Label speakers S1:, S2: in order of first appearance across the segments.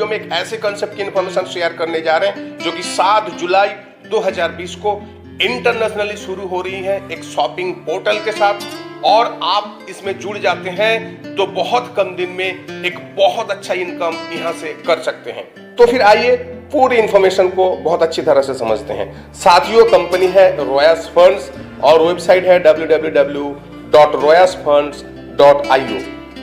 S1: में एक ऐसे कंसेप्ट की इंफॉर्मेशन शेयर करने जा रहे हैं जो कि 7 जुलाई 2020 को इंटरनेशनली शुरू हो रही है एक शॉपिंग पोर्टल के साथ। और आप इसमें जुड़ जाते हैं तो बहुत कम दिन में एक बहुत अच्छा इनकम यहां से कर सकते हैं। तो फिर आइए पूरी इंफॉर्मेशन को बहुत अच्छी तरह से समझते हैं। साथियों, कंपनी है रोयास फंड्स और वेबसाइट है www.royasfunds.io।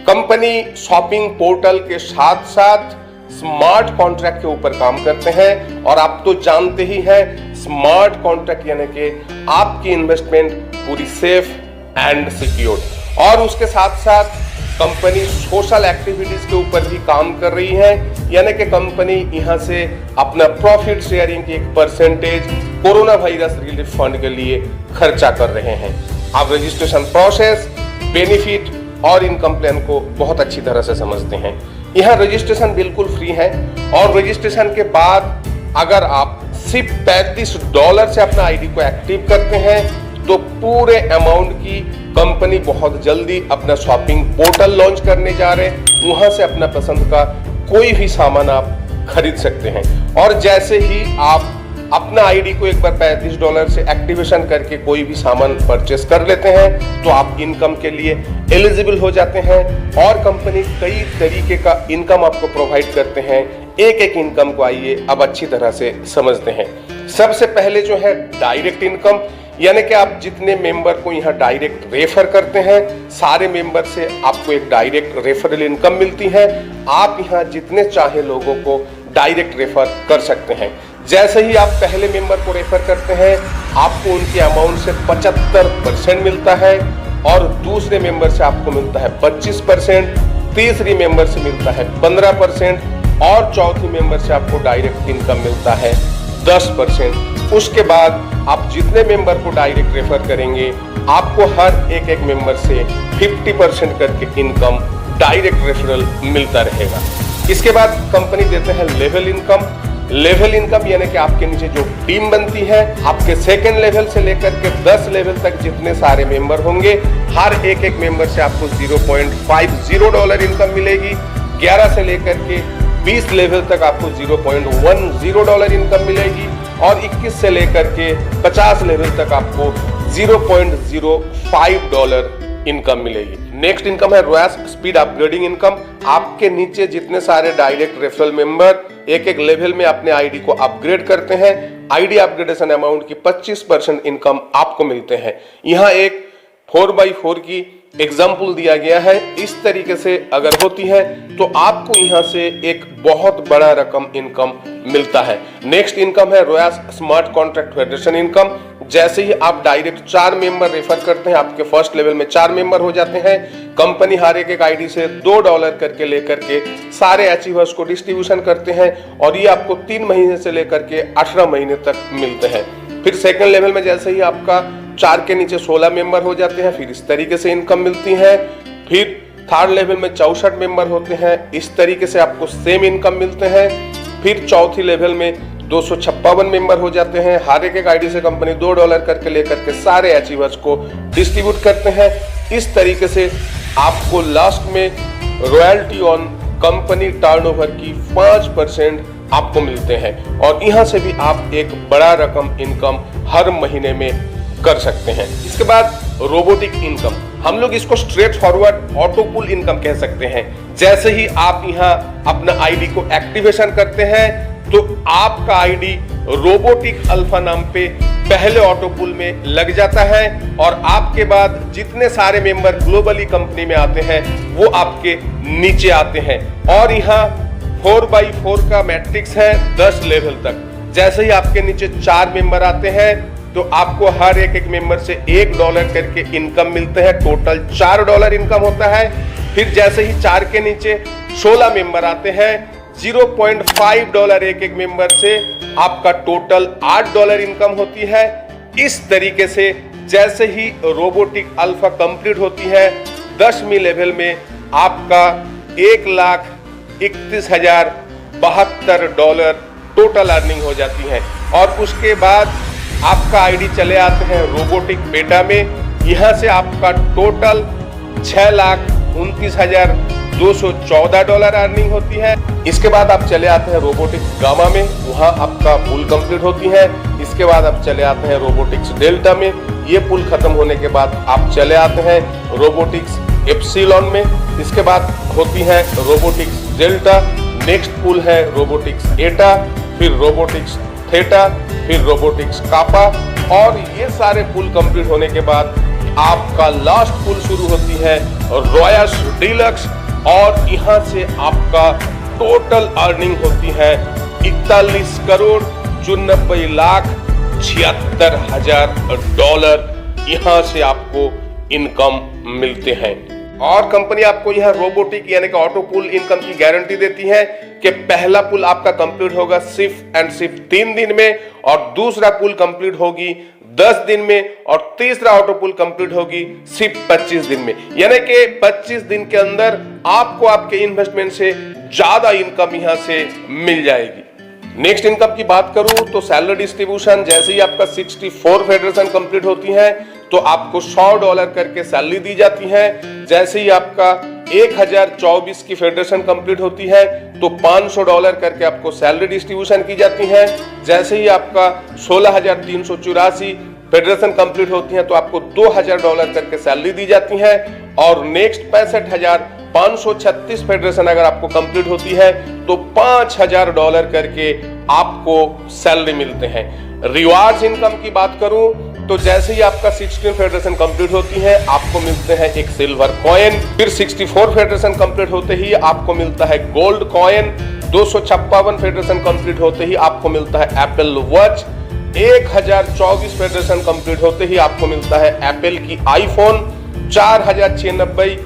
S1: कंपनी शॉपिंग पोर्टल के साथ साथ स्मार्ट कॉन्ट्रैक्ट के ऊपर काम करते हैं। और आप तो जानते ही हैं स्मार्ट कॉन्ट्रैक्ट यानी कि आपकी इन्वेस्टमेंट पूरी सेफ एंड सिक्योर्ड। और उसके साथ साथ कंपनी सोशल एक्टिविटीज के ऊपर भी काम कर रही है, यानी कि कंपनी यहां से अपना प्रॉफिट शेयरिंग की एक percentage corona virus relief fund के लिए खर्चा कर रहे हैं। आप रजिस्ट्रेशन प्रोसेस, बेनिफिट और इनकम प्लान को बहुत अच्छी तरह से समझते हैं। यहाँ रजिस्ट्रेशन बिल्कुल फ्री है और रजिस्ट्रेशन के बाद अगर आप सिर्फ $35 से अपना आईडी को एक्टिव करते हैं तो पूरे अमाउंट की कंपनी बहुत जल्दी अपना शॉपिंग पोर्टल लॉन्च करने जा रहे हैं। वहां से अपना पसंद का कोई भी सामान आप खरीद सकते हैं। और जैसे ही आप अपना आईडी को एक बार $35 से एक्टिवेशन करके कोई भी सामान परचेस कर लेते हैं तो आप इनकम के लिए एलिजिबल हो जाते हैं। और कंपनी कई तरीके का इनकम आपको प्रोवाइड करते हैं। एक एक इनकम को आइए अब अच्छी तरह से समझते हैं। सबसे पहले जो है डायरेक्ट इनकम, यानी कि आप जितने मेंबर को यहाँ डायरेक्ट रेफर करते हैं सारे मेंबर से आपको एक डायरेक्ट रेफरल इनकम मिलती है। आप यहाँ जितने चाहे लोगों को डायरेक्ट रेफर कर सकते हैं। जैसे ही आप पहले मेंबर को रेफर करते हैं आपको उनके अमाउंट से 75% मिलता है और दूसरे मेंबर से आपको मिलता है 25%, तीसरी मेंबर से मिलता है 15% और चौथी मेंबर से आपको डायरेक्ट इनकम मिलता है 10%। उसके बाद आप जितने मेंबर को डायरेक्ट रेफर करेंगे आपको हर एक मेंबर से 50% करके इनकम डायरेक्ट रेफरल मिलता रहेगा। इसके बाद कंपनी देते हैं लेवल इनकम। लेवल इनकम यानी कि आपके नीचे जो टीम बनती है, आपके सेकेंड लेवल से लेकर के 10 लेवल तक जितने सारे मेंबर होंगे हर एक मेंबर से आपको $0.50 इनकम मिलेगी। 11 से लेकर के 20 लेवल तक आपको $0.10 इनकम मिलेगी और 21 से लेकर के 50 लेवल तक आपको $0.05 इनकम मिलेगी। नेक्स्ट इनकम है रोयास स्पीड अपग्रेडिंग इनकम। आपके नीचे जितने सारे डायरेक्ट रेफरल मेंबर एक लेवल में अपने आईडी को अपग्रेड करते हैं, आईडी अपग्रेडेशन अमाउंट की 25% इनकम आपको मिलते हैं। यहाँ एक 4x4 की एग्जाम्पल दिया गया है। इस तरीके से अगर होती है तो आपको यहाँ से एक बहुत बड़ा रकम इनकम मिलता है। नेक्स्ट इनकम है रोयास स्मार्ट कॉन्ट्रैक्ट फेडरेशन इनकम। जैसे ही आप डायरेक्ट 4 मेंबर रेफर करते हैं आपके फर्स्ट लेवल में 4 मेंबर हो जाते हैं। कंपनी हर एक आईडी से $2 करके लेकर के सारे अचीवर्स को डिस्ट्रीब्यूशन करते हैं और ये आपको 3 महीने से लेकर के 18 महीने तक मिलते हैं। फिर सेकंड लेवल में जैसे ही आपका 4 के नीचे 16 मेंबर हो जाते हैं फिर इस तरीके से इनकम मिलती है। फिर थर्ड लेवल में 64 मेंबर होते हैं, इस तरीके से आपको सेम इनकम मिलते हैं। फिर चौथी लेवल में 256 मेंबर हो जाते हैं। हर एक आईडी से कंपनी $2 करके लेकर के सारे अचीवर्स को डिस्ट्रीब्यूट करते हैं। इस तरीके से आपको लास्ट में रॉयल्टी ऑन कंपनी टर्नओवर की 5% आपको मिलते हैं और यहाँ से भी आप एक बड़ा रकम इनकम हर महीने में कर सकते हैं। इसके बाद रोबोटिक इनकम, हम लोग इसको स्ट्रेट फॉरवर्ड ऑटो पुल इनकम कह सकते हैं। जैसे ही आप यहाँ अपना आईडी को एक्टिवेशन करते हैं तो आपका आईडी रोबोटिक अल्फा नाम पे पहले ऑटो पुल में लग जाता है और आपके बाद जितने सारे मेंबर ग्लोबली कंपनी में आते हैं वो आपके नीचे आते हैं। और यहाँ 4x4 का मैट्रिक्स है 10 लेवल तक। जैसे ही आपके नीचे 4 मेंबर आते हैं तो आपको हर एक मेंबर से $1 करके इनकम मिलते हैं। टोटल $4 इनकम होता है। फिर जैसे ही 4 के नीचे 16 मेंबर आते हैं $0.5 एक मेंबर से आपका टोटल $8 इनकम होती है। इस तरीके से जैसे ही रोबोटिक अल्फा कंप्लीट होती है 10वीं लेवल में आपका $1,31,072 टोटल अर्निंग हो जाती है। और उसके बाद आपका आईडी चले आते हैं रोबोटिक बेटा में। यहाँ से आपका टोटल 6,29,000 $214 अर्निंग होती है। इसके बाद आप चले आते हैं रोबोटिक्स गामा में, वहां आपका पुल कंप्लीट होती है। इसके बाद आप चले आते हैं रोबोटिक्स डेल्टा में, ये पुल खत्म होने के बाद आप चले आते हैं रोबोटिक्स एप्सिलॉन में। इसके बाद होती है रोबोटिक्स डेल्टा, नेक्स्ट पुल है रोबोटिक्स एटा, फिर रोबोटिक्स थेटा, फिर रोबोटिक्स कापा, और ये सारे पुल कंप्लीट होने के बाद आपका लास्ट पुल शुरू होती है रॉयस डीलक्स, और यहाँ से आपका टोटल अर्निंग होती है 41 करोड़ 94 लाख 76 हजार $। यहाँ से आपको इनकम मिलते हैं, और कंपनी आपको यह रोबोटिक यानी कि ऑटो पुल इनकम की गारंटी देती है कि पहला पुल आपका कंप्लीट होगा सिर्फ एंड सिर्फ 3 दिन में, और दूसरा पुल कंप्लीट होगी 10 दिन में, और तीसरा ऑटो पुल कंप्लीट होगी सिर्फ 25 दिन में। यानी कि 25 दिन के अंदर आपको आपके इन्वेस्टमेंट से ज्यादा इनकम यहां से मिल जाएगी। नेक्स्ट इनकम की बात करूं तो सैलरी डिस्ट्रीब्यूशन, जैसे ही आपका 64 फेडरेशन कंप्लीट होती है तो आपको $100 करके सैलरी दी जाती है। जैसे ही आपका 1024 की फेडरेशन कंप्लीट होती है तो $500 करके आपको सैलरी डिस्ट्रीब्यूशन की जाती है। जैसे ही आपका 16,384 फेडरेशन कंप्लीट होती है तो आपको $2000 करके सैलरी दी जाती है, और नेक्स्ट 65,536 फेडरेशन अगर आपको कंप्लीट होती है तो $5000 करके आपको सैलरी मिलते हैं। रिवार्ड्स इनकम की बात करूं तो जैसे ही आपका 16 फेडरेशन कंप्लीट होती है आपको मिलते हैं एक सिल्वर कॉइन, फिर 64 फेडरेशन कंप्लीट होते ही आपको मिलता है गोल्ड कॉइन, 256 फेडरेशन कंप्लीट होते ही आपको मिलता है एप्पल वॉच, 1024 फेडरेशन कंप्लीट होते ही आपको मिलता है एप्पल की आईफोन, 4096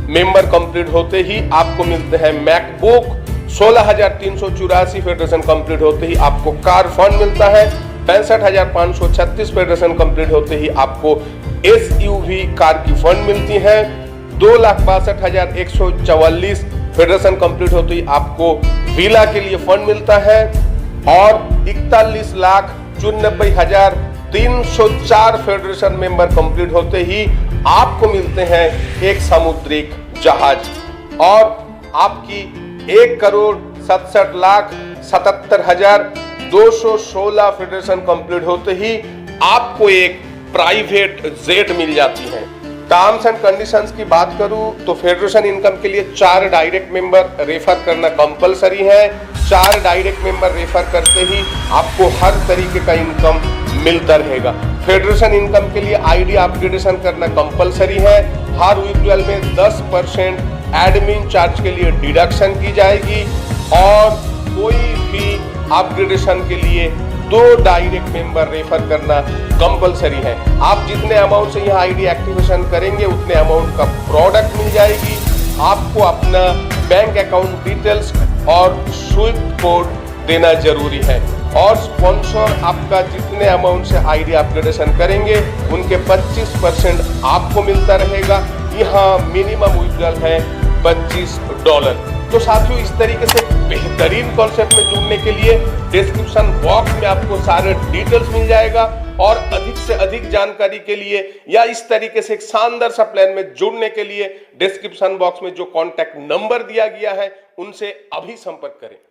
S1: मेंबर कंप्लीट होते ही आपको मिलते हैं मैकबुक, 16,384 फेडरेशन कंप्लीट होते ही आपको कार फंड मिलता है, 65,536 फेडरेशन कंप्लीट होते ही आपको SUV कार की फंड मिलती है, 2,62,144 फेडरेशन कंप्लीट होते ही आपको विला के लिए फंड मिलता है, और 41,94,304 फेडरेशन मेंबर कंप्लीट होते ही आपको मिलते हैं एक समुद्रिक जहाज, और आपकी 1,67,77,216 फेडरेशन कंप्लीट होते ही आपको एक प्राइवेट जेट मिल जाती है। टर्म्स एंड कंडीशंस की बात करूं तो फेडरेशन इनकम के लिए 4 डायरेक्ट मेंबर रेफर करना कंपलसरी है। 4 डायरेक्ट मेंबर रेफर करते ही आपको हर तरीके का इनकम मिलता रहेगा। फेडरेशन इनकम के लिए आईडी अपग्रेडेशन करना कंपलसरी है। हर विड्रॉल में 10% एडमिन चार्ज के लिए डिडक्शन की जाएगी, और कोई भी अपग्रेडेशन के लिए 2 डायरेक्ट मेंबर रेफर करना कंपलसरी है। आप जितने अमाउंट से यह आईडी एक्टिवेशन करेंगे उतने अमाउंट का प्रोडक्ट मिल जाएगी। आपको अपना बैंक अकाउंट डिटेल्स और स्विफ्ट कोड देना जरूरी है, और स्पॉन्सर आपका जितने अमाउंट से आईडी अपग्रेडेशन करेंगे उनके 25% आपको मिलता रहेगा। यहाँ मिनिमम विड्रॉल है $25। तो साथियों, इस तरीके से बेहतरीन कॉन्सेप्ट में जुड़ने के लिए डिस्क्रिप्शन बॉक्स में आपको सारे डिटेल्स मिल जाएगा, और अधिक से अधिक जानकारी के लिए या इस तरीके से एक शानदार सा प्लान में जुड़ने के लिए डिस्क्रिप्शन बॉक्स में जो कॉन्टैक्ट नंबर दिया गया है उनसे अभी संपर्क करें।